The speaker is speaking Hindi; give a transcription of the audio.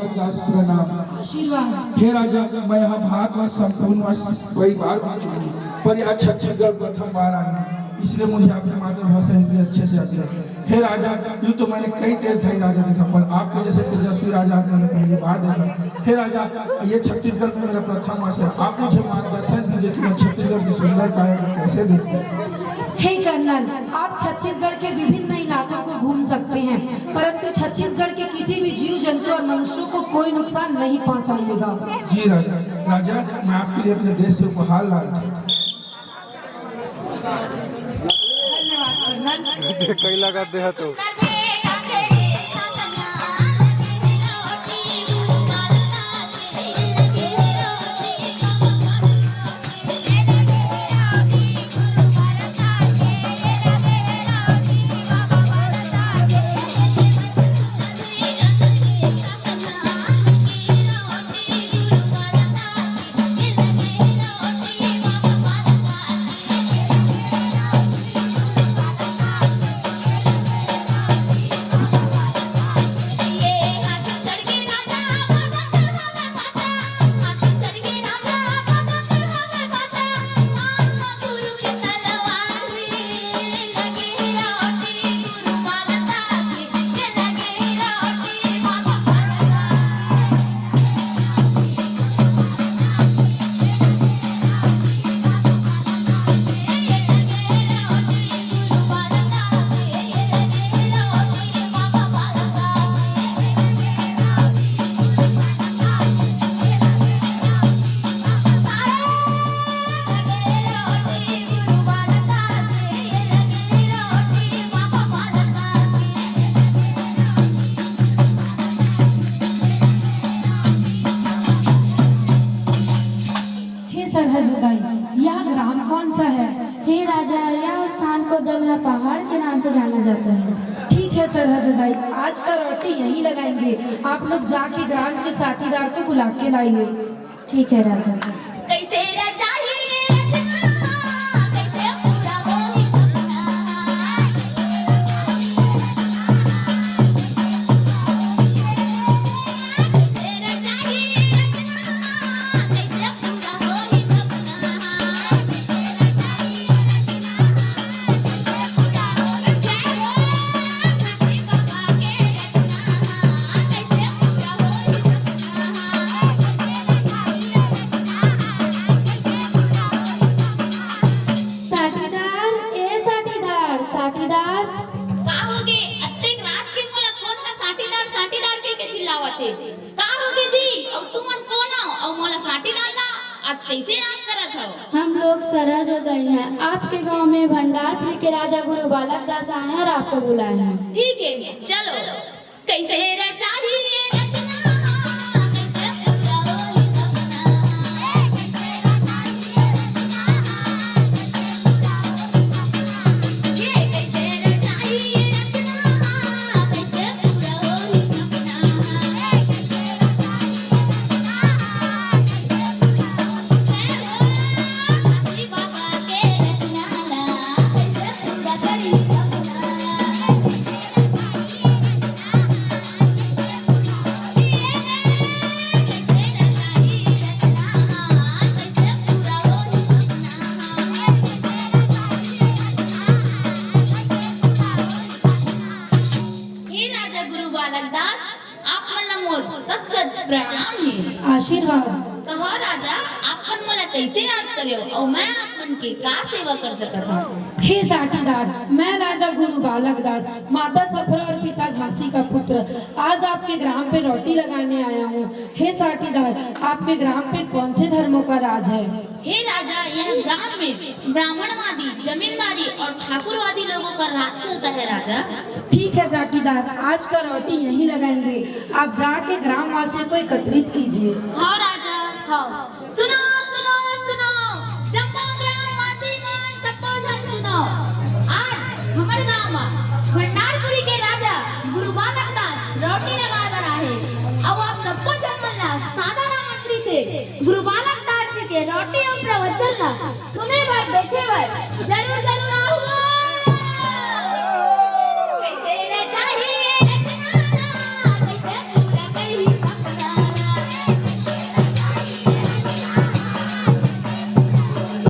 बालक दास प्रणाम। आशीर्वाद। हे राजा, मैं यहाँ भारतवर्ष संपूर्ण वर्ष कई बार घूम चुका हूँ, पर यहाँ छत्तीसगढ़ प्रथम बार आया हूँ, इसलिए मुझे आपकी मातृभाषा हिंदी अच्छे से आती है। हे राजा, यूँ तो मैंने कई तेजधारी राजा देखा, पर आपके जैसे तेजस्वी राजा मैंने पहली बार देखा। हे राजा, ये छत्तीसगढ़ में मेरा प्रथम वर्ष है, आप मुझे मार्गदर्शन दीजिए कि मैं छत्तीसगढ़ की सुंदर काया को कैसे देखूं। हे कर्नल, आप छत्तीसगढ़ के विभिन्न इलाकों को घूम सकते हैं, परंतु छत्तीसगढ़ के किसी भी जीव जंतु और मनुष्यों को कोई नुकसान नहीं पहुंचाइएगा। जी राजा। राजा, मैं आपके लिए अपने देश से उपहार लाया था। धन्यवाद कर्नल। कई लगा दे तो यह ग्राम कौन सा है? हे राजा, यह स्थान को दलहा पहाड़ के नाम से जाना जाता है। ठीक है सरहजुदाई, आज का रोटी यहीं लगाएंगे। आप लोग जाके ग्राम के साथीदार को बुला के लाइए। ठीक है राजा। कैसे राजा आज कैसे याद करत हो? हम लोग सरहजुदाई हैं। आपके गांव में भंडारपुर के राजा गुरु बालक दास आए हैं और आपको बुलाए हैं। ठीक है, चलो। कैसे चाहिए आशीर्वाद। कहो राजा, आपन मला कैसे याद करियो और मैं आपन की का सेवा कर सकत हूँ? हे साथीदार, मैं राजा गुरु बालक दास, माता सफरा और पिता घासी का पुत्र, आज आपके ग्राम पे रोटी लगाने आया हूँ। हे साथीदार, आपके ग्राम पे कौन से धर्मों का राज है? हे राजा, यह ग्राम में ब्राह्मणवादी, जमींदारी और ठाकुरवादी लोगों का राज चलता है राजा। ठीक है साथीदार, आज का रोटी यहीं लगाएंगे। आप जाके ग्राम वासियों को एकत्रित कीजिए। हाँ राजा, हाँ। सुनो सुनो सुनो, जम्मू ग्रामवासी मन सबको जन सुनो। आज हमारे गांव में भंडारपुरी के राजा गुरु बालक दास रोटी लगा रहा है। अब आप सबको जन मिलना साधारण मंत्री से गुरु बालक दास जी के रोटी और प्रवचन सुने बात देखे बात जरूर जरूर